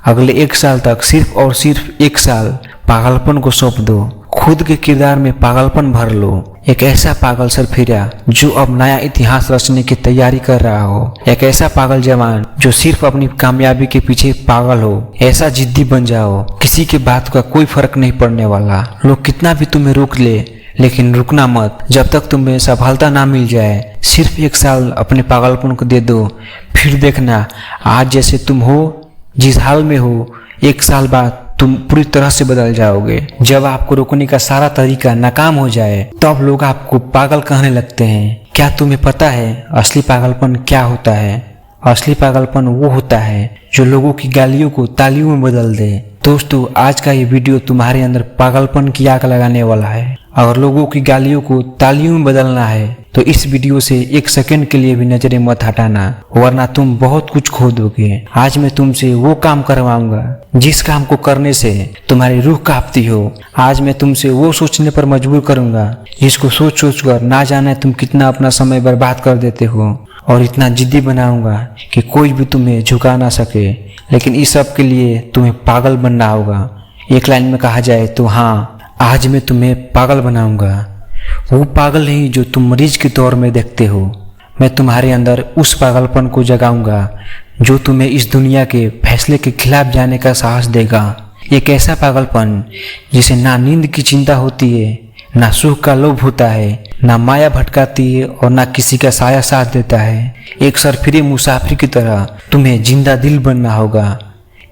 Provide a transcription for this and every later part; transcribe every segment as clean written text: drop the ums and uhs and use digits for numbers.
अगले 1 साल तक सिर्फ और सिर्फ 1 साल पागलपन को सौंप दो। खुद के किरदार में पागलपन भर लो। एक ऐसा पागल सरफिरा जो अब नया इतिहास रचने की तैयारी कर रहा हो। एक ऐसा पागल जवान जो सिर्फ अपनी कामयाबी के पीछे पागल हो। ऐसा जिद्दी बन जाओ, किसी के बात का कोई फर्क नहीं पड़ने वाला। लोग कितना भी तुम्हें रोक ले, लेकिन रुकना मत जब तक तुम्हें सफलता ना मिल जाए। सिर्फ 1 साल अपने पागलपन को दे दो, फिर देखना आज जैसे तुम हो, जिस हाल में हो, 1 साल बाद तुम पूरी तरह से बदल जाओगे। जब आपको रोकने का सारा तरीका नाकाम हो जाए तब लोग आपको पागल कहने लगते हैं। क्या तुम्हें पता है असली पागलपन क्या होता है? असली पागलपन वो होता है जो लोगों की गालियों को तालियों में बदल दे। दोस्तों, आज का ये वीडियो तुम्हारे अंदर पागलपन की आग लगाने वाला है। अगर लोगों की गालियों को तालियों में बदलना है तो इस वीडियो से 1 सेकंड के लिए भी नजरें मत हटाना, वरना तुम बहुत कुछ खो दोगे। आज मैं तुमसे वो काम करवाऊंगा जिस काम को करने से तुम्हारी रूह कांपती हो। आज मैं तुमसे वो सोचने पर मजबूर करूंगा जिसको सोच सोच कर ना जाने तुम कितना अपना समय बर्बाद कर देते हो। और इतना जिद्दी बनाऊंगा कि कोई भी तुम्हें झुका ना सके। लेकिन इस सब के लिए तुम्हें पागल बनना होगा। एक लाइन में कहा जाए तो हाँ, आज मैं तुम्हें पागल बनाऊंगा। वो पागल नहीं जो तुम मरीज के तौर में देखते हो। मैं तुम्हारे अंदर उस पागलपन को जगाऊंगा जो तुम्हें इस दुनिया के फैसले के खिलाफ जाने का साहस देगा। एक ऐसा पागलपन जिसे ना नींद की चिंता होती है, ना सुख का लोभ होता है, ना माया भटकाती है और ना किसी का साया साथ देता है। एक सरफिरे मुसाफिर की तरह तुम्हें जिंदा दिल बनना होगा,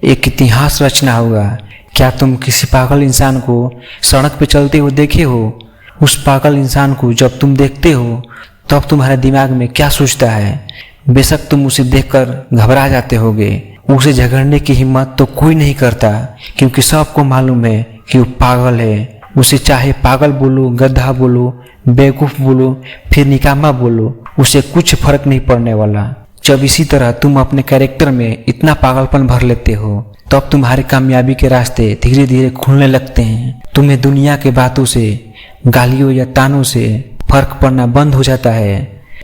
एक इतिहास रचना होगा। क्या तुम किसी पागल इंसान को सड़क पे चलते हुए देखे हो? उस पागल इंसान को जब तुम देखते हो तब तुम्हारे दिमाग में क्या सोचता है? बेशक तुम उसे देखकर घबरा जाते होगे। उसे झगड़ने की हिम्मत तो कोई नहीं करता, क्योंकि सबको मालूम है कि वो पागल है। उसे चाहे पागल बोलो, गधा बोलो, बेवकूफ बोलो, फिर निकामा बोलो, उसे कुछ फर्क नहीं पड़ने वाला। जब इसी तरह तुम अपने कैरेक्टर में इतना पागलपन भर लेते हो तब तुम्हारी कामयाबी के रास्ते धीरे धीरे खुलने लगते हैं। तुम्हें दुनिया के बातों से, गालियों या तानों से फर्क पड़ना बंद हो जाता है।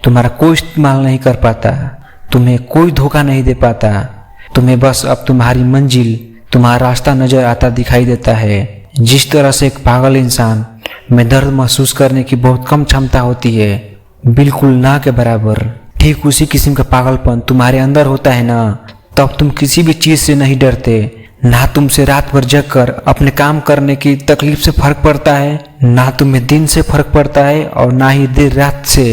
तुम्हारा कोई इस्तेमाल नहीं कर पाता, तुम्हें कोई धोखा नहीं दे पाता। तुम्हें बस अब तुम्हारी मंजिल, तुम्हारा रास्ता नजर आता दिखाई देता है। जिस तरह से एक पागल इंसान में दर्द महसूस करने की बहुत कम क्षमता होती है, बिल्कुल ना के बराबर, ठीक उसी किस्म का पागलपन तुम्हारे अंदर होता है ना। तब तुम किसी भी चीज से नहीं डरते। ना तुमसे रात भर जग कर अपने काम करने की तकलीफ से फर्क पड़ता है, ना तुम्हें दिन से फर्क पड़ता है और ना ही देर रात से।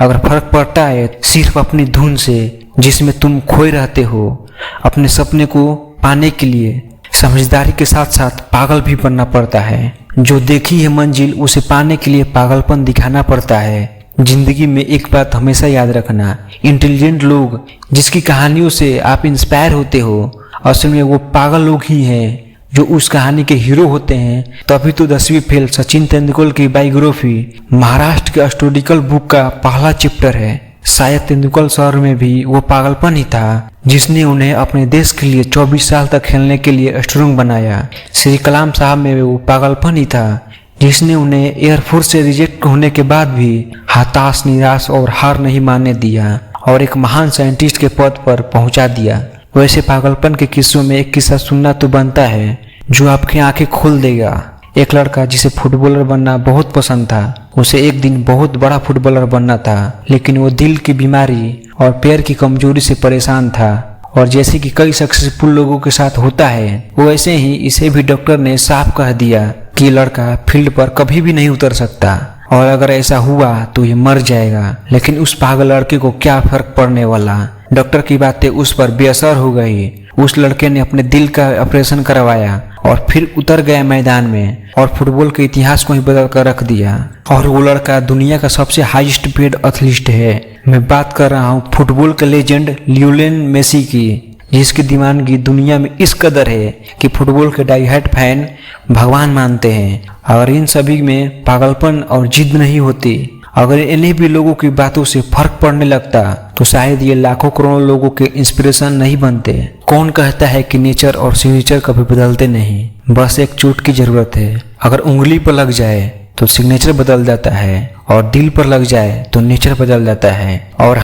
अगर फर्क पड़ता है सिर्फ अपनी धुन से जिसमें तुम खोए रहते हो। अपने सपने को पाने के लिए समझदारी के साथ साथ पागल भी बनना पड़ता है। जो देखी है मंजिल उसे पाने के लिए पागलपन दिखाना पड़ता है। जिंदगी में एक बात हमेशा याद रखना, इंटेलिजेंट लोग जिसकी कहानियों से आप इंस्पायर होते हो, असल में वो पागल लोग ही हैं जो उस कहानी के हीरो होते हैं। तभी तो 10वीं फेल सचिन तेंदुलकर की बायोग्राफी महाराष्ट्र के हिस्टोरिकल बुक का पहला चैप्टर है। शायद तेंदुलकर शहर में भी वो पागलपन ही था जिसने उन्हें अपने देश के लिए 24 साल तक खेलने के लिए स्ट्रांग बनाया। श्री कलाम साहब में वो पागलपन ही था जिसने उन्हें एयरफोर्स से रिजेक्ट होने के बाद भी हताश, निराश और हार नहीं मानने दिया और एक महान साइंटिस्ट के पद पर पहुंचा दिया। वैसे पागलपन के किस्सों में एक किस्सा सुनना तो बनता है जो आपकी आंखें खोल देगा। एक लड़का जिसे फुटबॉलर बनना बहुत पसंद था, उसे एक दिन बहुत बड़ा फुटबॉलर बनना था, लेकिन वो दिल की बीमारी और पैर की कमजोरी से परेशान था। और जैसे कि कई सक्सेसफुल लोगों के साथ होता है, वैसे ही इसे भी डॉक्टर ने साफ कह दिया कि लड़का फील्ड पर कभी भी नहीं उतर सकता और अगर ऐसा हुआ तो ये मर जाएगा। लेकिन उस पागल लड़के को क्या फर्क पड़ने वाला, डॉक्टर की बातें उस पर बेअसर हो गई। उस लड़के ने अपने दिल का ऑपरेशन करवाया और फिर उतर गया मैदान में और फुटबॉल के इतिहास को ही बदल कर रख दिया। और वो लड़का दुनिया का सबसे हाईएस्ट पेड एथलीट है। मैं बात कर रहा हूँ फुटबॉल के लेजेंड लियोनेल मेसी की, जिसकी दीवानगी दुनिया में इस कदर है कि फुटबॉल के डाई-हार्ड फैन भगवान मानते हैं। अगर इन सभी में पागलपन और जिद नहीं होती, अगर इन्हें भी लोगों की बातों से फर्क पड़ने लगता, तो शायद ये लाखों करोड़ों लोगों के इंस्पिरेशन नहीं बनते। कौन कहता है कि नेचर और सिग्नेचर कभी बदलते नहीं? बस एक चोट की जरूरत है। अगर उंगली पर लग जाए तो सिग्नेचर बदल जाता है और दिल पर लग जाए तो नेचर बदल जाता है। और